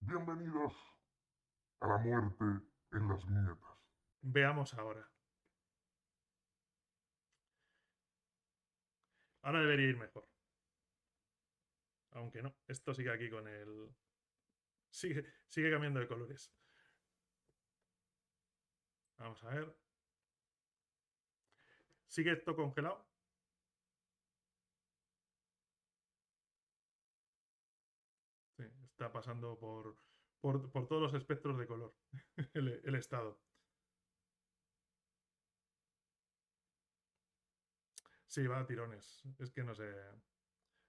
Bienvenidos a la muerte en las viñetas. Veamos ahora. Ahora debería ir mejor. Aunque no. Esto sigue aquí con el. Sigue cambiando de colores. Vamos a ver. ¿Sigue esto congelado? Sí, está pasando por todos los espectros de color. El estado. Sí, va a tirones. Es que no sé.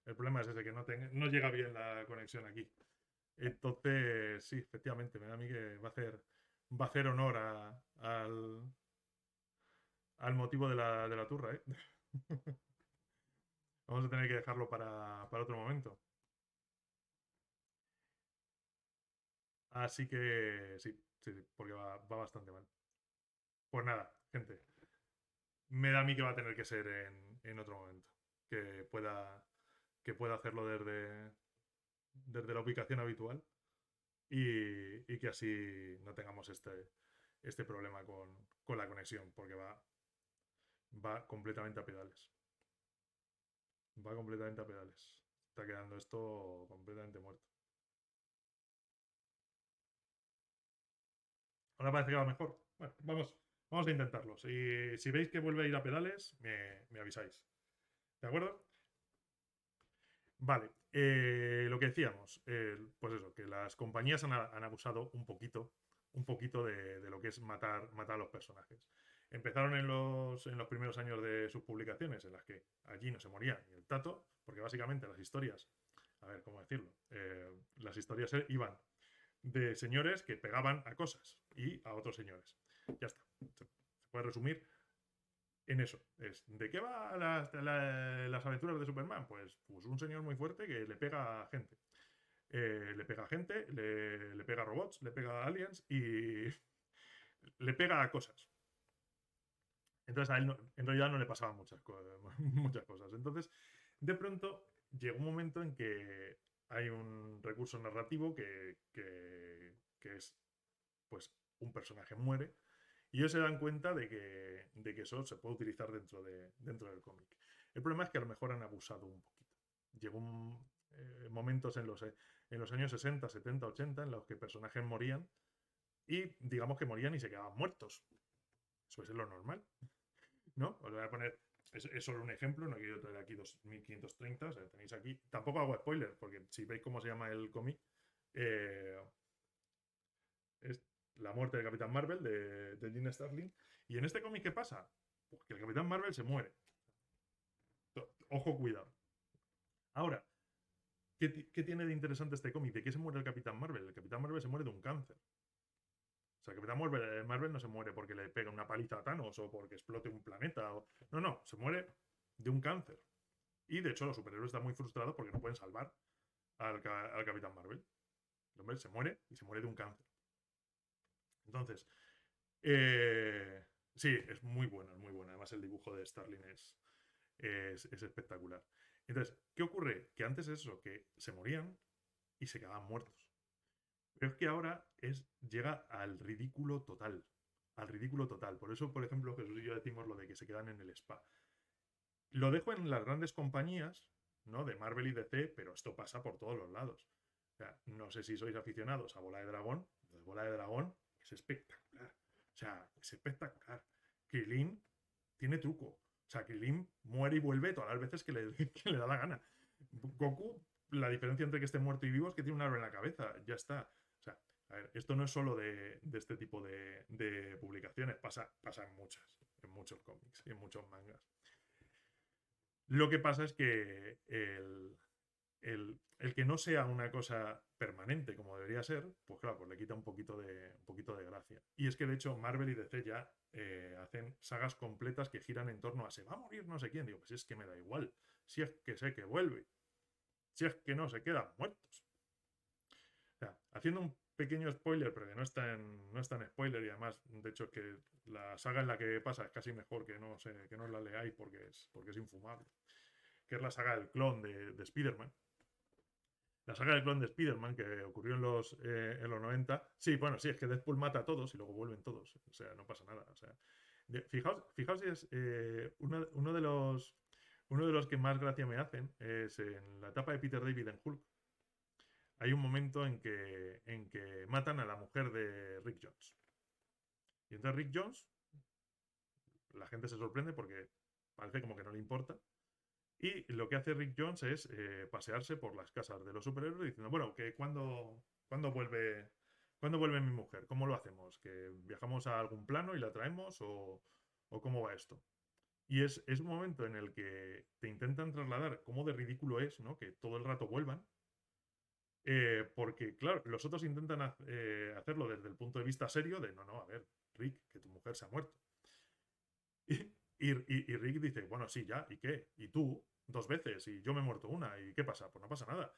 El problema es ese, que no llega bien la conexión aquí. Entonces, sí, efectivamente, me da a mí que va a hacer honor al motivo de la turra, ¿eh? Vamos a tener que dejarlo para otro momento. Así que sí, sí, sí, porque va bastante mal. Pues nada, gente, me da a mí que va a tener que ser en otro momento. Que pueda hacerlo desde la ubicación habitual y que así no tengamos este problema con la conexión, porque va completamente a pedales. Va completamente a pedales. Está quedando esto completamente muerto. Ahora parece que va mejor. Bueno, vamos a intentarlo. Si veis que vuelve a ir a pedales, me avisáis. ¿De acuerdo? Vale. Lo que decíamos, pues eso, que las compañías han abusado un poquito de lo que es matar a los personajes. Empezaron en los primeros años de sus publicaciones, en las que allí no se moría ni el tato, porque básicamente las historias, a ver, ¿cómo decirlo? Las historias iban de señores que pegaban a cosas y a otros señores. Ya está. Se puede resumir en eso. ¿De qué va las aventuras de Superman? Pues un señor muy fuerte que le pega a gente. Le pega a gente, le pega a robots, le pega a aliens y le pega a cosas. Entonces a él en realidad no le pasaban muchas cosas. Entonces, de pronto, llega un momento en que hay un recurso narrativo que es, pues, un personaje muere y ellos se dan cuenta de que eso se puede utilizar dentro del cómic. El problema es que a lo mejor han abusado un poquito. Llegó momentos en los años 60, 70, 80 en los que personajes morían y digamos que morían y se quedaban muertos. Eso es lo normal, ¿no? Os voy a poner, es solo un ejemplo, no quiero traer aquí 2530, o sea, tenéis aquí, tampoco hago spoiler, porque si veis cómo se llama el cómic, eh, es la muerte del Capitán Marvel de Gene Starlin. Y en este cómic, ¿qué pasa? Pues que el Capitán Marvel se muere. Ojo, cuidado. Ahora, ¿qué tiene de interesante este cómic? ¿De qué se muere el Capitán Marvel? El Capitán Marvel se muere de un cáncer. O sea, el Capitán Marvel no se muere porque le pega una paliza a Thanos o porque explote un planeta. No, no, se muere de un cáncer. Y de hecho, los superhéroes están muy frustrados porque no pueden salvar al Capitán Marvel. El hombre se muere y se muere de un cáncer. Entonces, eh, sí, es muy bueno, es muy bueno. Además, el dibujo de Starling es espectacular. Entonces, ¿qué ocurre? Que antes es eso, que se morían y se quedaban muertos. Pero es que ahora llega al ridículo total. Al ridículo total. Por eso, por ejemplo, Jesús y yo decimos lo de que se quedan en el spa. Lo dejo en las grandes compañías, ¿no? De Marvel y DC, pero esto pasa por todos los lados. O sea, no sé si sois aficionados a Bola de Dragón. Bola de Dragón es espectacular. O sea, es espectacular. Krilin tiene truco. O sea, Krilin muere y vuelve todas las veces que le da la gana. Goku, la diferencia entre que esté muerto y vivo es que tiene un árbol en la cabeza. Ya está. O sea, a ver, esto no es solo de este tipo de publicaciones. Pasa en muchos cómics y en muchos mangas. Lo que pasa es que el que no sea una cosa permanente como debería ser, pues claro, pues le quita un poquito de gracia. Y es que de hecho Marvel y DC ya hacen sagas completas que giran en torno a se va a morir no sé quién. Digo, pues es que me da igual. Si es que sé que vuelve. Si es que no, se quedan muertos. O sea, haciendo un pequeño spoiler, pero que no es tan spoiler y además, de hecho, que la saga en la que pasa es casi mejor que no la leáis porque es infumable, que es la saga del clon de Spider-Man. la saga del clon de Spider-Man que ocurrió en los 90. Sí, bueno, sí, es que Deadpool mata a todos y luego vuelven todos. O sea, no pasa nada. O sea, fijaos si es uno de los que más gracia me hacen es en la etapa de Peter David en Hulk. Hay un momento en que matan a la mujer de Rick Jones. Y entonces Rick Jones, la gente se sorprende porque parece como que no le importa. Y lo que hace Rick Jones es pasearse por las casas de los superhéroes diciendo, bueno, que ¿cuándo vuelve mi mujer? ¿Cómo lo hacemos? ¿Que viajamos a algún plano y la traemos? ¿O cómo va esto? Y es un momento en el que te intentan trasladar cómo de ridículo es, ¿no? Que todo el rato vuelvan. Porque, claro, los otros intentan hacerlo desde el punto de vista serio de, no, no, a ver, Rick, que tu mujer se ha muerto. Y Rick dice, bueno, sí, ya, ¿y qué? ¿Y tú? Dos veces, y yo me he muerto una, ¿y qué pasa? Pues no pasa nada.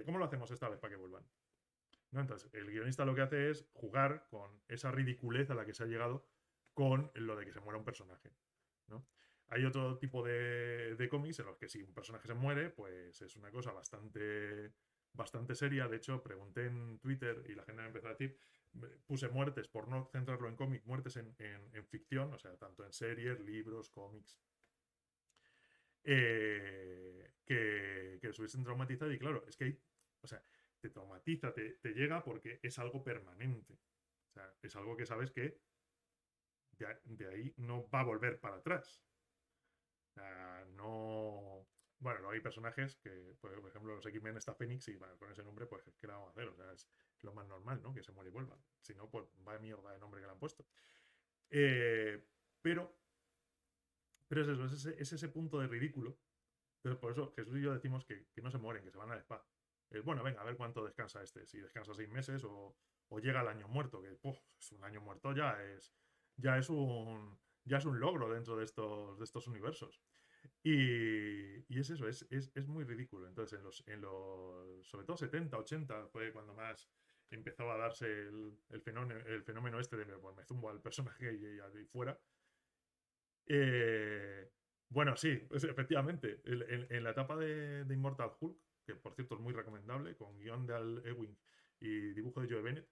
¿Cómo lo hacemos esta vez para que vuelvan? ¿No? Entonces, el guionista lo que hace es jugar con esa ridiculez a la que se ha llegado con lo de que se muera un personaje, ¿no? Hay otro tipo de cómics en los que si un personaje se muere, pues es una cosa bastante seria. De hecho, pregunté en Twitter y la gente me empezó a decir, puse muertes, por no centrarlo en cómics, muertes en ficción, o sea, tanto en series, libros, cómics, que les hubiesen traumatizado. Y claro, es que hay, o sea, te traumatiza, te llega porque es algo permanente. O sea, es algo que sabes que de ahí no va a volver para atrás. O sea, no. Bueno, luego hay personajes que, pues, por ejemplo, los X-Men está Fénix y bueno, con ese nombre, pues, ¿qué le vamos a hacer? O sea, es lo más normal, ¿no? Que se muere y vuelva. Si no, pues, va de mierda de nombre que le han puesto. Eh, pero, pero es eso, es ese punto de ridículo. Entonces, por eso Jesús y yo decimos que no se mueren, que se van al spa. Bueno, venga, a ver cuánto descansa este. Si descansa 6 meses o llega el año muerto, que es un año muerto ya es ya es un logro dentro de estos universos. Y es eso, es muy ridículo. Entonces, sobre todo 70 80 fue cuando más empezaba a darse el fenómeno este de pues, me zumbo al personaje y fuera. Eh, bueno, sí, pues, efectivamente. En la etapa de Immortal Hulk, que por cierto es muy recomendable, con guión de Al Ewing y dibujo de Joe Bennett,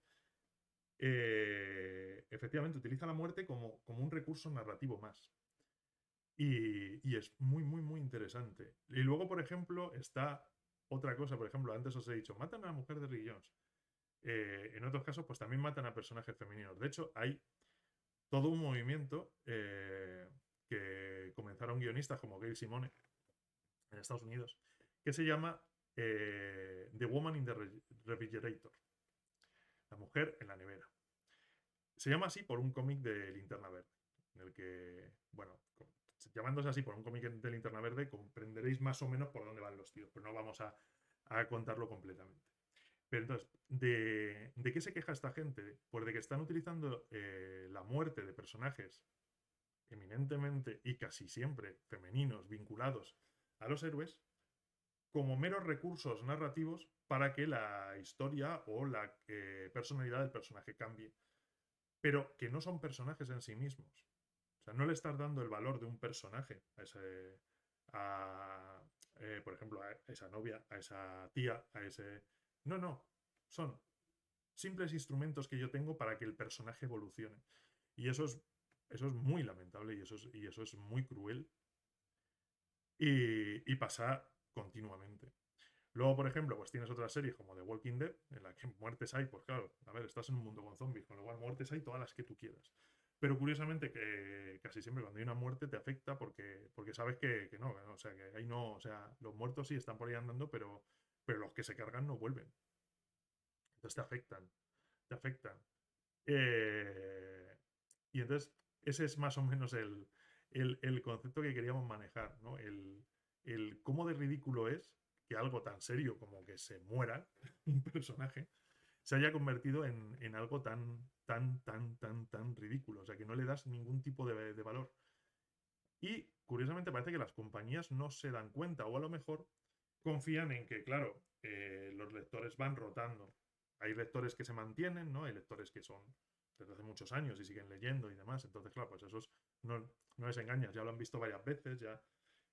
efectivamente utiliza la muerte como un recurso narrativo más. Y es muy interesante. Y luego, por ejemplo, está otra cosa, por ejemplo, antes os he dicho, matan a la mujer de Rick Jones. En otros casos, pues también matan a personajes femeninos. De hecho, hay todo un movimiento que comenzaron guionistas como Gail Simone en Estados Unidos, que se llama The Woman in the Refrigerator, la mujer en la nevera. Se llama así por un cómic de Linterna Verde, en el que, bueno, llamándose así por un cómic de Linterna Verde, comprenderéis más o menos por dónde van los tiros, pero no vamos a contarlo completamente. Pero entonces, ¿de qué se queja esta gente? Pues de que están utilizando la muerte de personajes eminentemente y casi siempre femeninos vinculados a los héroes como meros recursos narrativos para que la historia o la personalidad del personaje cambie, pero que no son personajes en sí mismos. O sea, no le estás dando el valor de un personaje a, por ejemplo, a esa novia, a esa tía, a ese... No, no, son simples instrumentos que yo tengo para que el personaje evolucione. Y eso es muy lamentable y eso es muy cruel y pasa continuamente. Luego, por ejemplo, pues tienes otras series como The Walking Dead, en la que muertes hay, pues claro, a ver, estás en un mundo con zombies, con lo cual muertes hay todas las que tú quieras. Pero curiosamente que casi siempre cuando hay una muerte te afecta porque sabes que no, o sea, que ahí no, o sea, los muertos sí están por ahí andando, pero los que se cargan no vuelven. Entonces te afectan. Eh, y entonces ese es más o menos el concepto que queríamos manejar, ¿no? El cómo de ridículo es que algo tan serio como que se muera un personaje se haya convertido en algo tan ridículo. O sea, que no le das ningún tipo de valor. Y curiosamente parece que las compañías no se dan cuenta o a lo mejor confían en que, claro, los lectores van rotando. Hay lectores que se mantienen, ¿no? Hay lectores que son desde hace muchos años y siguen leyendo y demás. Entonces, claro, pues esos no les engañas, ya lo han visto varias veces, ya.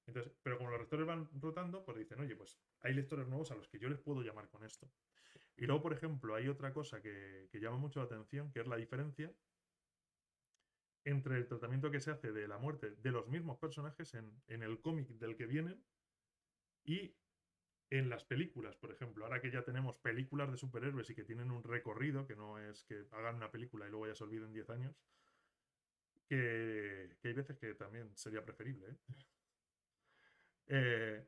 Entonces, pero como los lectores van rotando, pues dicen, oye, pues hay lectores nuevos a los que yo les puedo llamar con esto. Y luego, por ejemplo, hay otra cosa que llama mucho la atención, que es la diferencia entre el tratamiento que se hace de la muerte de los mismos personajes en el cómic del que vienen y en las películas, por ejemplo. Ahora que ya tenemos películas de superhéroes y que tienen un recorrido, que no es que hagan una película y luego ya se olviden 10 años, que hay veces que también sería preferible. Eh,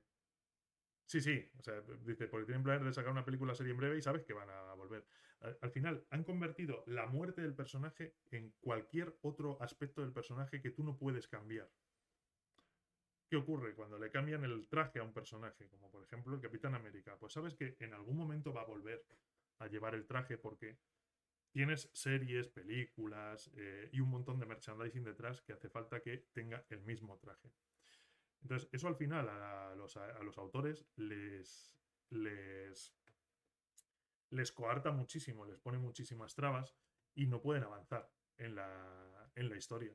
sí, sí, o sea, dice, porque tienen planes de sacar una película serie en breve y sabes que van a volver. Al final, han convertido la muerte del personaje en cualquier otro aspecto del personaje que tú no puedes cambiar. ¿Qué ocurre cuando le cambian el traje a un personaje? Como por ejemplo el Capitán América. Pues sabes que en algún momento va a volver a llevar el traje porque tienes series, películas y un montón de merchandising detrás que hace falta que tenga el mismo traje. Entonces, eso al final a los autores les, les coarta muchísimo, les pone muchísimas trabas y no pueden avanzar en la historia.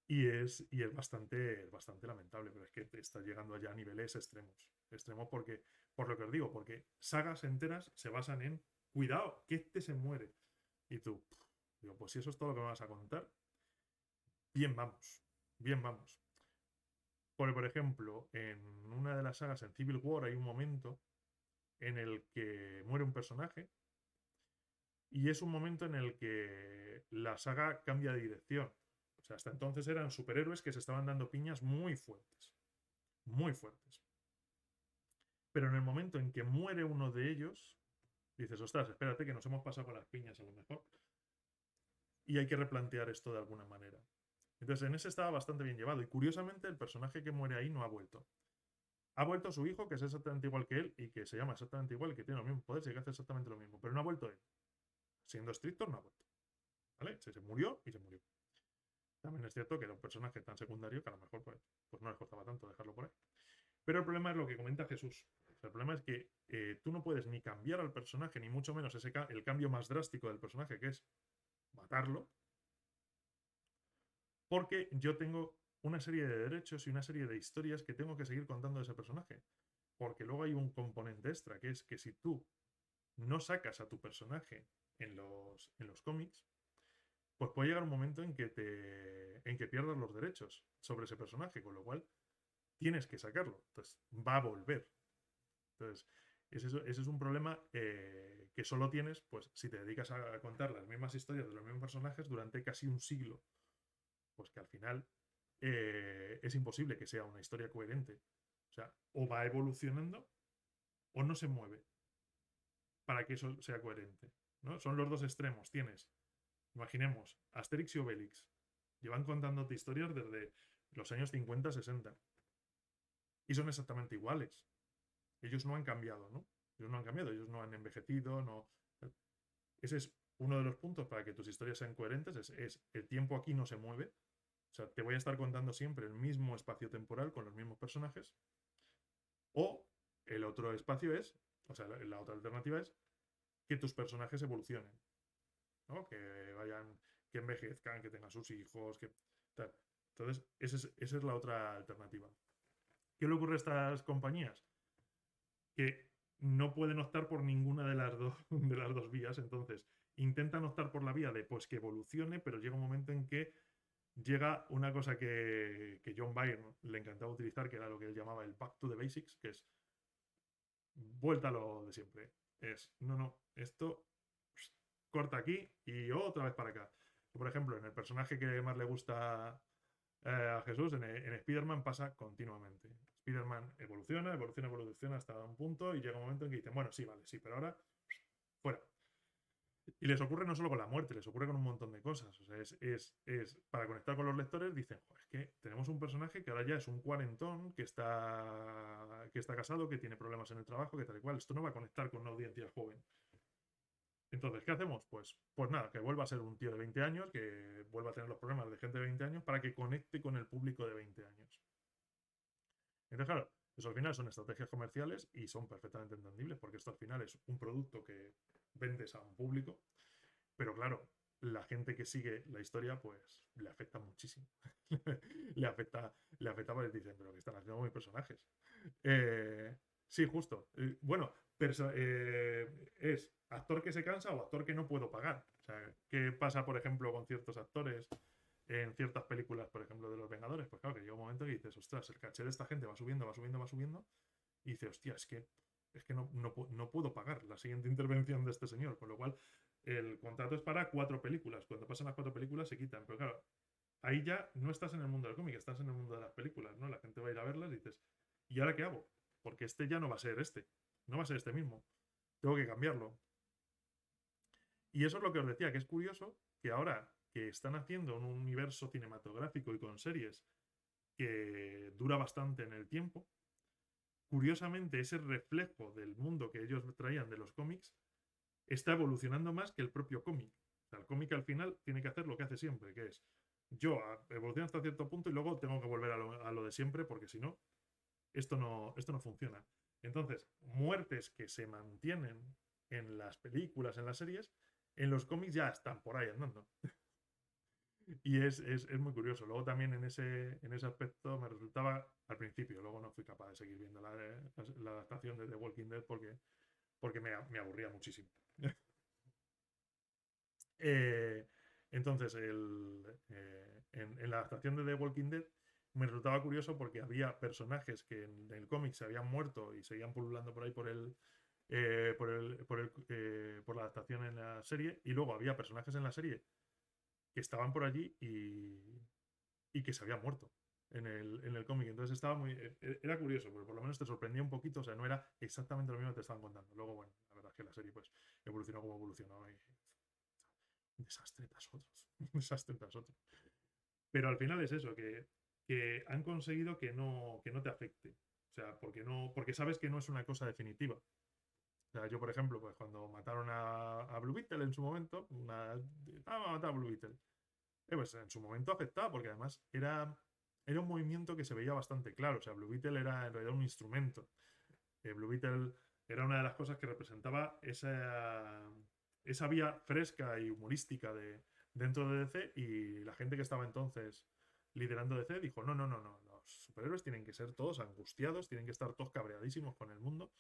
Y es bastante lamentable, pero es que te está llegando allá a niveles extremos. Extremos porque, por lo que os digo, porque sagas enteras se basan en, cuidado, que este se muere. Y tú, digo, pues si eso es todo lo que me vas a contar, bien vamos, bien vamos. Porque, por ejemplo, en una de las sagas, en Civil War, hay un momento en el que muere un personaje y es un momento en el que la saga cambia de dirección. O sea, hasta entonces eran superhéroes que se estaban dando piñas muy fuertes, muy fuertes. Pero en el momento en que muere uno de ellos, dices, ostras, espérate que nos hemos pasado con las piñas a lo mejor. Y hay que replantear esto de alguna manera. Entonces, en ese estaba bastante bien llevado. Y curiosamente, el personaje que muere ahí no ha vuelto. Ha vuelto su hijo, que es exactamente igual que él y que se llama exactamente igual, que tiene los mismos poderes y que hace exactamente lo mismo. Pero no ha vuelto él. Siendo estricto, no ha vuelto. ¿Vale? Se murió y se murió. También es cierto que era un personaje tan secundario que a lo mejor pues no les costaba tanto dejarlo por ahí. Pero el problema es lo que comenta Jesús. O sea, el problema es que tú no puedes ni cambiar al personaje, ni mucho menos el cambio más drástico del personaje, que es matarlo, porque yo tengo una serie de derechos y una serie de historias que tengo que seguir contando de ese personaje. Porque luego hay un componente extra, que es que si tú no sacas a tu personaje en los cómics, pues puede llegar un momento en que pierdas los derechos sobre ese personaje, con lo cual tienes que sacarlo. Entonces, va a volver. Entonces, ese es un problema que solo tienes pues, si te dedicas a contar las mismas historias de los mismos personajes durante casi un siglo. Pues que al final es imposible que sea una historia coherente. O sea, o va evolucionando o no se mueve para que eso sea coherente. ¿No? Son los dos extremos. Tienes, imaginemos, Asterix y Obelix. Llevan contándote historias desde los años 50-60. Y son exactamente iguales. Ellos no han cambiado, ¿no? Ellos no han cambiado, ellos no han envejecido, no. Ese es uno de los puntos para que tus historias sean coherentes, es el tiempo aquí no se mueve. O sea, te voy a estar contando siempre el mismo espacio temporal con los mismos personajes. O el otro espacio es, o sea, la otra alternativa es que tus personajes evolucionen, ¿no? Que vayan, que envejezcan, que tengan sus hijos, que tal. Entonces, esa es la otra alternativa. ¿Qué le ocurre a estas compañías? Que no pueden optar por ninguna de las dos vías, entonces intentan optar por la vía de pues que evolucione, pero llega un momento en que llega una cosa que John Byrne le encantaba utilizar, que era lo que él llamaba el back to the basics, que es vuelta a lo de siempre. Es, no, esto corta aquí y otra vez para acá. Por ejemplo, en el personaje que más le gusta a Jesús, en Spider-Man pasa continuamente. Spider-Man evoluciona, evoluciona, evoluciona hasta un punto y llega un momento en que dicen, bueno, sí, vale, sí, pero ahora fuera. Y les ocurre no solo con la muerte, les ocurre con un montón de cosas. O sea, para conectar con los lectores, dicen, es que tenemos un personaje que ahora ya es un cuarentón, que está casado, que tiene problemas en el trabajo, que tal y cual. Esto no va a conectar con una audiencia joven. Entonces, ¿qué hacemos? Pues nada, que vuelva a ser un tío de 20 años, que vuelva a tener los problemas de gente de 20 años para que conecte con el público de 20 años. Entonces, claro, eso al final son estrategias comerciales y son perfectamente entendibles porque esto al final es un producto que vendes a un público, pero claro, la gente que sigue la historia, pues le afecta muchísimo. le afecta, le afecta porque dicen, pero ¿qué están haciendo con mis personajes? Eh, sí, justo. Bueno, es actor que se cansa o actor que no puedo pagar. O sea, ¿qué pasa, por ejemplo, con ciertos actores en ciertas películas, por ejemplo, de los Vengadores? Pues claro, que llega un momento que dices, ostras, el caché de esta gente va subiendo, va subiendo, va subiendo. Y dices, hostia, es que no puedo pagar la siguiente intervención de este señor. Con lo cual, el contrato es para 4 películas. Cuando pasan las 4 películas se quitan. Pero claro, ahí ya no estás en el mundo del cómic, estás en el mundo de las películas, ¿no? La gente va a ir a verlas y dices, ¿y ahora qué hago? Porque este ya no va a ser este, no va a ser este mismo. Tengo que cambiarlo. Y eso es lo que os decía, que es curioso que ahora que están haciendo un universo cinematográfico y con series que dura bastante en el tiempo, curiosamente ese reflejo del mundo que ellos traían de los cómics está evolucionando más que el propio cómic. O sea, el cómic al final tiene que hacer lo que hace siempre, que es yo evoluciono hasta cierto punto y luego tengo que volver a lo de siempre porque si no, esto no funciona. Entonces, muertes que se mantienen en las películas, en las series, en los cómics ya están por ahí andando. Y es muy curioso. Luego también en ese aspecto me resultaba al principio, luego no fui capaz de seguir viendo la adaptación de The Walking Dead porque me aburría muchísimo. Eh, entonces, en la adaptación de The Walking Dead me resultaba curioso porque había personajes que en el cómic se habían muerto y seguían pululando por ahí por la adaptación en la serie, y luego había personajes en la serie que estaban por allí y que se habían muerto en el cómic. Entonces era curioso, porque por lo menos te sorprendía un poquito, o sea, no era exactamente lo mismo que te estaban contando. Luego, bueno, la verdad es que la serie pues evolucionó como evolucionó y desastre tras otros, desastre tras otro. Pero al final es eso, que han conseguido que no te afecte. O sea, porque sabes que no es una cosa definitiva. O sea, yo, por ejemplo, pues cuando mataron a Blue Beetle en su momento, vamos a matar a Blue Beetle. Pues en su momento afectaba, porque además era un movimiento que se veía bastante claro. O sea, Blue Beetle era en realidad un instrumento. Blue Beetle era una de las cosas que representaba esa vía fresca y humorística dentro de DC, y la gente que estaba entonces liderando DC dijo, no, no, no, no, los superhéroes tienen que ser todos angustiados, tienen que estar todos cabreadísimos con el mundo,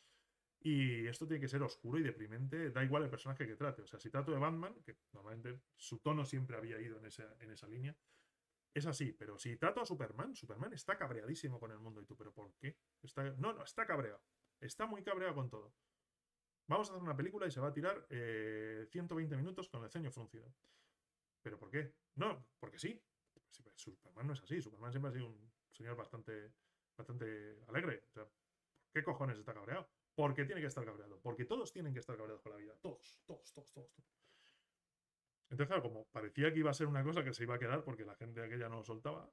y esto tiene que ser oscuro y deprimente, da igual el personaje que trate. O sea, si trato de Batman, que normalmente su tono siempre había ido en esa línea, es así, pero si trato a Superman está cabreadísimo con el mundo. Y tú, ¿pero por qué? No, no, está cabreado. Está muy cabreado con todo. Vamos a hacer una película y se va a tirar 120 minutos con el ceño fruncido. ¿Pero por qué? No, porque sí. Superman no es así. Superman siempre ha sido un señor bastante, bastante alegre. O sea, ¿por qué cojones está cabreado? Porque tiene que estar cabreado. Porque todos tienen que estar cabreados con la vida. Todos, todos, todos, todos, todos. Entonces, claro, como parecía que iba a ser una cosa que se iba a quedar porque la gente aquella no lo soltaba,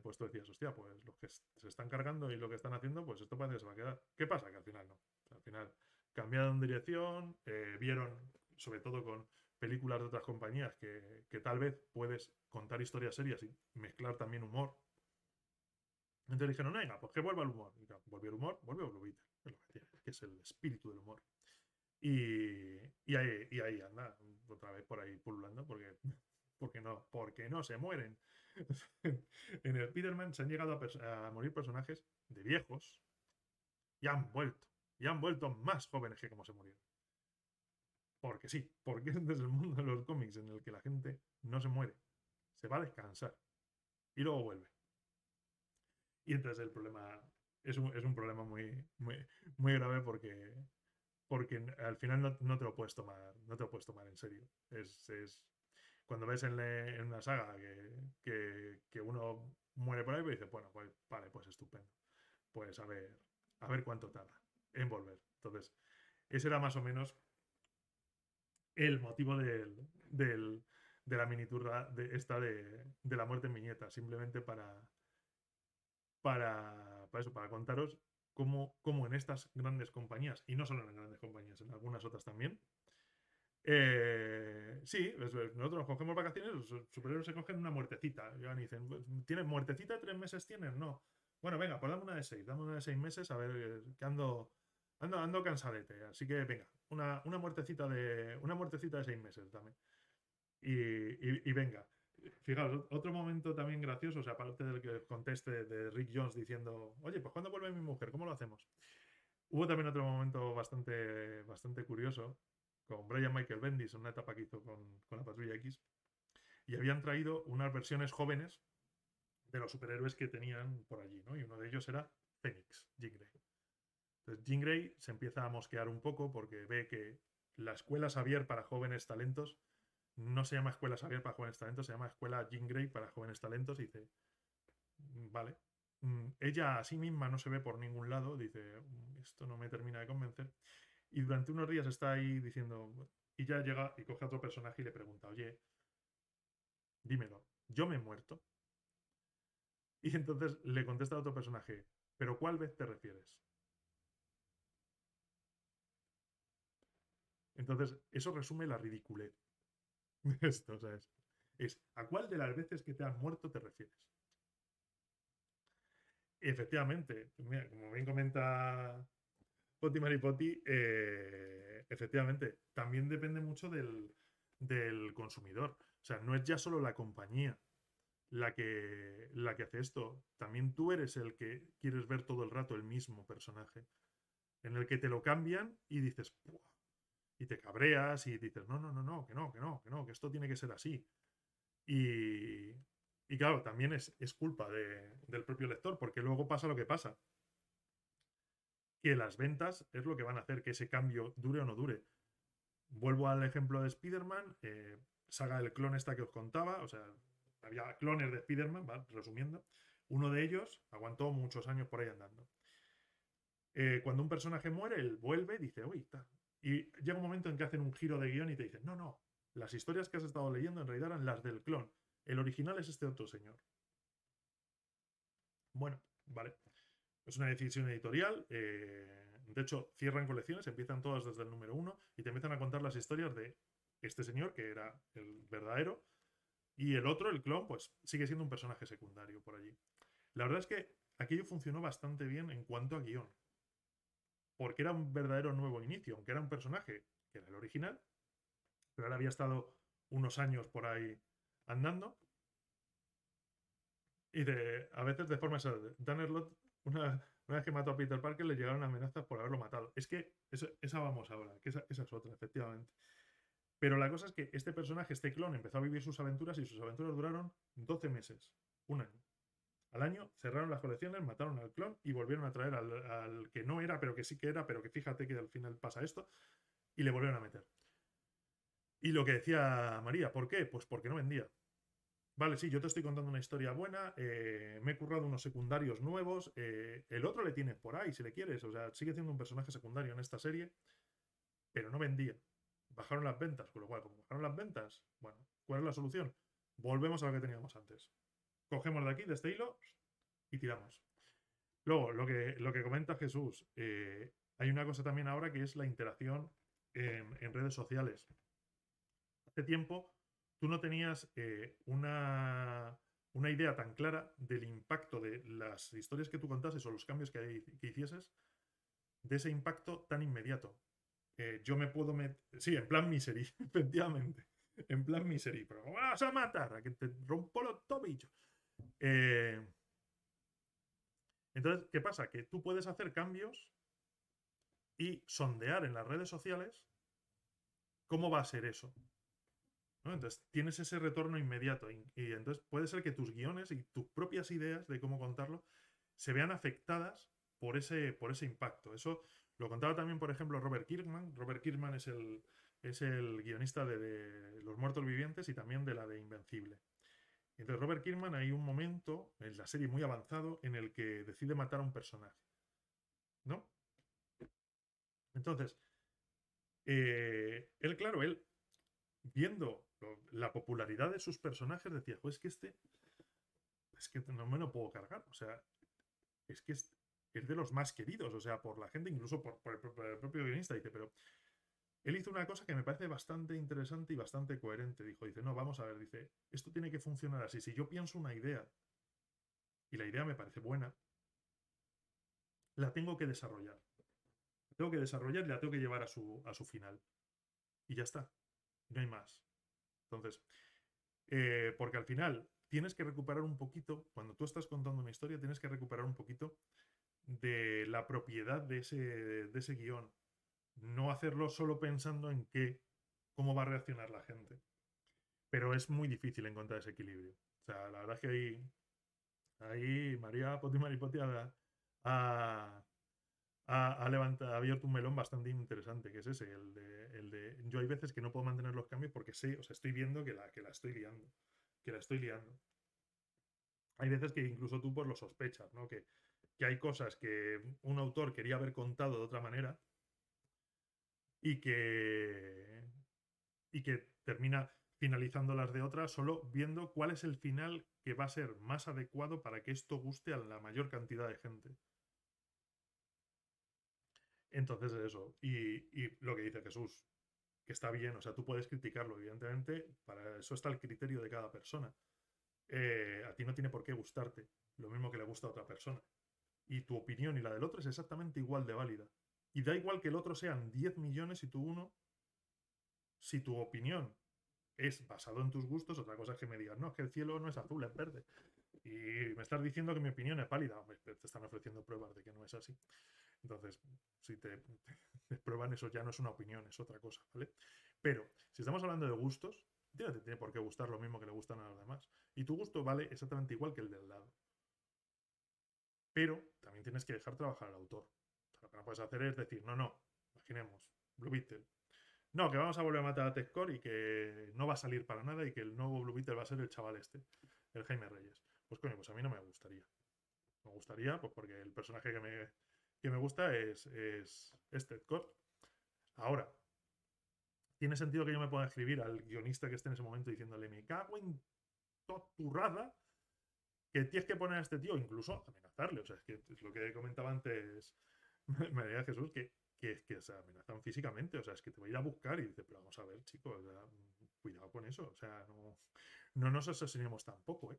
pues tú decías, hostia, pues los que se están cargando y lo que están haciendo, pues esto parece que se va a quedar. ¿Qué pasa? Que al final no. O sea, al final cambiaron de dirección, vieron, sobre todo con películas de otras compañías, que tal vez puedes contar historias serias y mezclar también humor. Entonces dijeron, venga, pues que vuelva el humor. Y claro, volvió el humor, volvió Blue Beetle, es lo que tiene, que es el espíritu del humor. Y ahí anda, otra vez por ahí pululando, porque no se mueren. En el Spider-Man se han llegado a morir personajes de viejos y han vuelto. Y han vuelto más jóvenes que como se murieron. Porque sí, porque este es el mundo de los cómics en el que la gente no se muere. Se va a descansar y luego vuelve. Y entonces el problema es un problema muy, muy, muy grave porque al final no te lo puedes tomar, no te lo puedes tomar en serio. Cuando ves en una saga que uno muere por ahí, pues dices, bueno, pues vale, pues estupendo. Pues a ver cuánto tarda en volver. Entonces, ese era más o menos el motivo de la miniatura de la muerte en viñeta, simplemente para eso, para contaros cómo en estas grandes compañías, y no solo en las grandes compañías, en algunas otras también, sí, nosotros nos cogemos vacaciones, los superhéroes se cogen una muertecita. Y van y dicen, ¿tienes muertecita? ¿3 meses tienes? No. Bueno, venga, pues dame una de 6 meses, a ver, que ando cansadete. Así que venga, una muertecita de 6 meses, dame. y venga. Fijaos, otro momento también gracioso, o sea, aparte del que os conteste de Rick Jones diciendo, oye, pues ¿cuándo vuelve mi mujer? ¿Cómo lo hacemos? Hubo también otro momento bastante curioso con Brian Michael Bendis en una etapa que hizo con la Patrulla X y habían traído unas versiones jóvenes de los superhéroes que tenían por allí, ¿no? Y uno de ellos era Phoenix, Jean Grey. Entonces Jean Grey se empieza a mosquear un poco porque ve que la escuela Xavier para jóvenes talentos no se llama escuela Xavier para jóvenes talentos, se llama escuela Jean Grey para jóvenes talentos y dice, vale. Ella a sí misma no se ve por ningún lado, dice, esto no me termina de convencer. Y durante unos días está ahí diciendo, y ya llega y coge a otro personaje y le pregunta, oye, dímelo, ¿yo me he muerto? Y entonces le contesta a otro personaje, ¿pero cuál vez te refieres? Entonces, eso resume la ridiculez de esto, ¿sabes? Es, ¿a cuál de las veces que te has muerto te refieres? Y efectivamente, mira, como bien comenta Poti Maripoti, efectivamente, también depende mucho del consumidor. O sea, no es ya solo la compañía la que hace esto. También tú eres el que quieres ver todo el rato el mismo personaje, en el que te lo cambian y dices, "Buah", y te cabreas y dices, no, no, no, no, que no, que no, que no, que esto tiene que ser así. Y, y claro, también es culpa del propio lector, porque luego pasa lo que pasa, que las ventas es lo que van a hacer que ese cambio dure o no dure. Vuelvo al ejemplo de Spider-Man, saga del clon esta que os contaba, o sea, había clones de Spider-Man, ¿vale? Resumiendo. Uno de ellos aguantó muchos años por ahí andando. Cuando un personaje muere, él vuelve y dice, uy, está. Y llega un momento en que hacen un giro de guión y te dicen, no, no, las historias que has estado leyendo en realidad eran las del clon. El original es este otro señor. Bueno, vale. Es una decisión editorial. De hecho, cierran colecciones, empiezan todas desde el número uno y te empiezan a contar las historias de este señor, que era el verdadero, y el otro, el clon, pues sigue siendo un personaje secundario por allí. La verdad es que aquello funcionó bastante bien en cuanto a guión, porque era un verdadero nuevo inicio, aunque era un personaje que era el original, pero él había estado unos años por ahí andando, y a veces de forma esa, Dan Slott, una vez que mató a Peter Parker, le llegaron amenazas por haberlo matado. Es que esa vamos ahora, que esa es otra, efectivamente. Pero la cosa es que este personaje, este clon, empezó a vivir sus aventuras y sus aventuras duraron 12 meses, un año. Al año cerraron las colecciones, mataron al clon y volvieron a traer al que no era, pero que sí que era, pero que fíjate que al final pasa esto, y le volvieron a meter. Y lo que decía María, ¿por qué? Pues porque no vendía. Vale, sí, yo te estoy contando una historia buena, me he currado unos secundarios nuevos, el otro le tienes por ahí, si le quieres, o sea, sigue siendo un personaje secundario en esta serie, pero no vendía. Bajaron las ventas, con lo cual, como bajaron las ventas, bueno, ¿cuál es la solución? Volvemos a lo que teníamos antes. Cogemos de aquí, de este hilo, y tiramos. Luego, lo que comenta Jesús, hay una cosa también ahora que es la interacción en redes sociales. Hace tiempo tú no tenías una idea tan clara del impacto de las historias que tú contases o los cambios que hicieses, de ese impacto tan inmediato. Yo me puedo meter, sí, en plan misery, efectivamente, en plan misery, pero vas a matar, a que te rompo los tobillos. Eh, entonces, ¿qué pasa? Que tú puedes hacer cambios y sondear en las redes sociales cómo va a ser eso. ¿No? Entonces tienes ese retorno inmediato y entonces puede ser que tus guiones y tus propias ideas de cómo contarlo se vean afectadas por ese impacto. Eso lo contaba también, por ejemplo, Robert Kirkman. Robert Kirkman es el guionista de Los Muertos Vivientes y también de la de Invencible. Entonces Robert Kirkman hay un momento en la serie muy avanzado en el que decide matar a un personaje. ¿No? Entonces, él, claro, él viendo la popularidad de sus personajes, decía, pues es que no me lo puedo cargar. O sea, es que es de los más queridos, o sea, por la gente, incluso por el propio guionista. Dice, pero él hizo una cosa que me parece bastante interesante y bastante coherente. Dice, no, vamos a ver, dice, esto tiene que funcionar así. Si yo pienso una idea y la idea me parece buena, la tengo que desarrollar. La tengo que desarrollar y la tengo que llevar a su final. Y ya está. No hay más. Entonces, porque al final tienes que recuperar un poquito, cuando tú estás contando una historia, tienes que recuperar un poquito de la propiedad de ese guión. No hacerlo solo pensando en cómo va a reaccionar la gente. Pero es muy difícil encontrar ese equilibrio. O sea, la verdad es que ahí María Poti Maripoti ha, ha abierto un melón bastante interesante, que es ese, yo hay veces que no puedo mantener los cambios porque sé, o sea, estoy viendo que la estoy liando, que la estoy liando. Hay veces que incluso tú pues lo sospechas, ¿no? Que hay cosas que un autor quería haber contado de otra manera y y que termina finalizándolas de otra, solo viendo cuál es el final que va a ser más adecuado para que esto guste a la mayor cantidad de gente. Entonces eso, y lo que dice Jesús, que está bien, o sea, tú puedes criticarlo, evidentemente, para eso está el criterio de cada persona. A ti no tiene por qué gustarte, lo mismo que le gusta a otra persona. Y tu opinión y la del otro es exactamente igual de válida. Y da igual que el otro sean 10 millones y tú uno, si tu opinión es basado en tus gustos, otra cosa es que me digas, no, es que el cielo no es azul, es verde. Y me estás diciendo que mi opinión es válida. Hombre, te están ofreciendo pruebas de que no es así. Entonces, si te prueban eso ya no es una opinión, es otra cosa, ¿vale? Pero si estamos hablando de gustos, no te tiene por qué gustar lo mismo que le gustan a los demás. Y tu gusto vale exactamente igual que el del lado. Pero también tienes que dejar trabajar al autor. O sea, lo que no puedes hacer es decir, no, no, imaginemos, Blue Beetle. No, que vamos a volver a matar a Texcor y que no va a salir para nada y que el nuevo Blue Beetle va a ser el chaval este, el Jaime Reyes. Pues coño, pues a mí no me gustaría. Me gustaría, pues porque el personaje que me gusta es Texcor. Ahora, ¿tiene sentido que yo me pueda escribir al guionista que esté en ese momento diciéndole, me cago en toturrada que tienes que poner a este tío, incluso amenazarle? O sea, es que es lo que comentaba antes María Jesús, que se amenazan físicamente, o sea, es que te voy a ir a buscar y dice, pero vamos a ver, chicos, o sea, cuidado con eso, o sea, no nos asesinemos tampoco, ¿eh?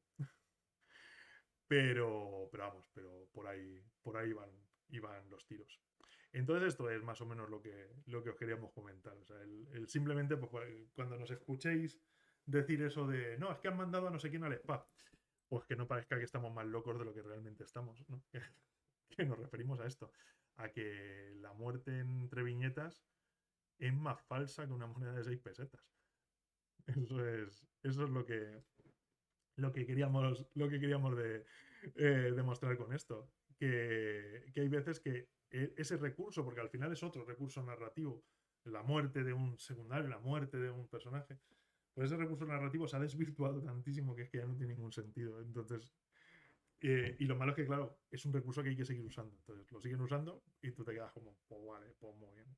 Pero vamos, pero por ahí iban los tiros. Entonces esto es más o menos lo que os queríamos comentar. O sea, simplemente pues, cuando nos escuchéis decir eso de, no, es que han mandado a no sé quién al spa, pues que no parezca que estamos más locos de lo que realmente estamos, ¿no? Que nos referimos a esto, a que la muerte entre viñetas es más falsa que una moneda de 6 pesetas. Eso es lo que queríamos demostrar con esto. Que hay veces que ese recurso, porque al final es otro recurso narrativo, la muerte de un secundario, la muerte de un personaje, pues ese recurso narrativo se ha desvirtuado tantísimo que es que ya no tiene ningún sentido. Entonces, y lo malo es que, claro, es un recurso que hay que seguir usando. Entonces, lo siguen usando y tú te quedas como, pues vale, pues muy bien.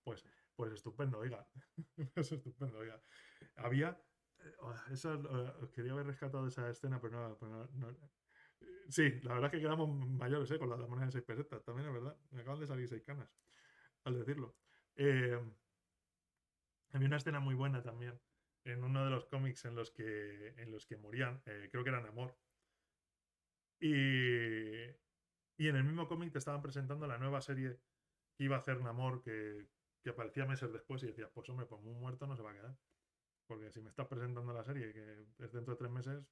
pues, pues estupendo, oiga. pues estupendo, oiga. Había. Quería haber rescatado esa escena, pero no. Sí, la verdad es que quedamos mayores, con las monedas de 6 pesetas. También es verdad. Me acaban de salir 6 canas al decirlo. Eh, Había una escena muy buena también en uno de los cómics en los que morían, creo que era Namor. Y, y en el mismo cómic te estaban presentando la nueva serie que iba a hacer Namor, que aparecía meses después y decías, pues hombre, pues muy muerto no se va a quedar. Porque si me estás presentando la serie que es dentro de 3 meses,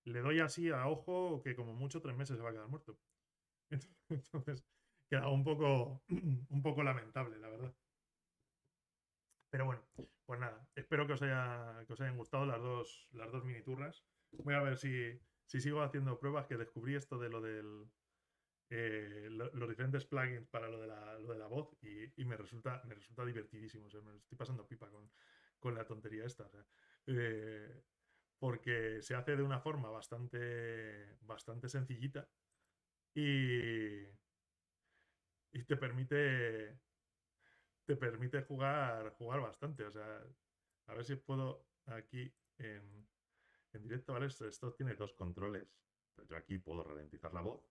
le doy así a ojo que como mucho 3 meses se va a quedar muerto. Entonces, queda un poco lamentable, la verdad. Pero bueno, pues nada, espero que os hayan gustado las dos mini turras. Voy a ver si sigo haciendo pruebas, que descubrí esto de lo del los diferentes plugins para lo de la voz y me resulta divertidísimo. O sea, me estoy pasando pipa con la tontería esta. O sea, eh, porque se hace de una forma bastante sencillita y, y te permite jugar bastante. O sea, a ver si puedo aquí en directo, ¿vale? Esto tiene dos controles. Yo aquí puedo ralentizar la voz.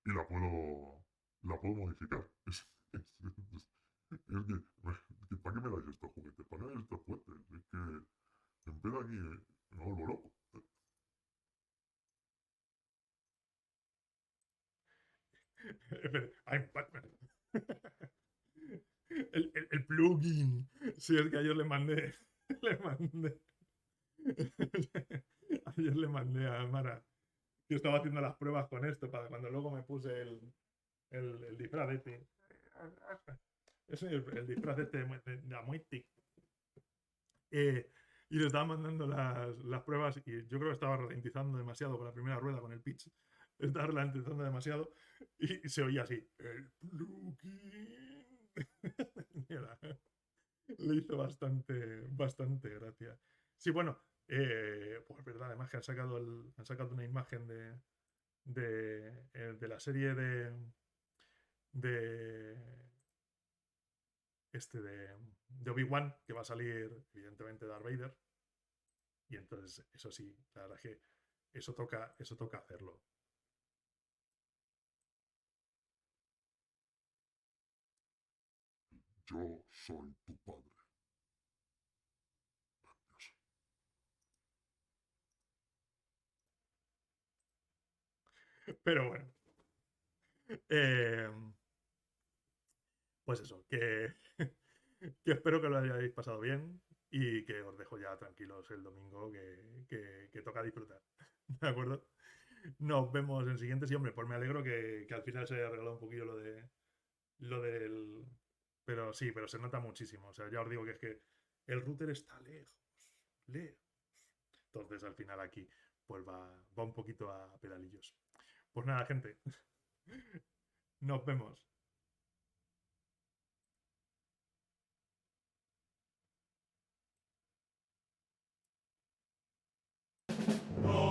Y la puedo modificar. ¿Para qué me dais estos juguetes? ¿Para qué me dais estos juguetes? Es que en vez de aquí me vuelvo loco. I'm Batman. El plugin. Sí, es que ayer le mandé. Le mandé. Ayer le mandé a Mara. Yo estaba haciendo las pruebas con esto para cuando luego me puse el disfraz este. Es el disfraz este de la Muistic. Y le estaba mandando las pruebas y yo creo que estaba ralentizando demasiado con la primera rueda, con el pitch. Estaba ralentizando demasiado y se oía así. El plugin. Le hizo bastante gracia. Sí, bueno, pues verdad, además que han sacado una imagen de la serie de de Obi-Wan, que va a salir, evidentemente, Darth Vader. Y entonces, eso sí, la verdad es que eso toca hacerlo. Yo soy tu padre. Pero bueno, eh, pues eso, que espero que lo hayáis pasado bien y que os dejo ya tranquilos el domingo, que toca disfrutar. ¿De acuerdo? Nos vemos en siguientes y hombre, pues me alegro que al final se haya arreglado un poquillo lo del... Pero sí, pero se nota muchísimo. O sea, ya os digo que es que el router está lejos. Entonces al final aquí pues va un poquito a pedalillos. Pues nada, gente, nos vemos. No.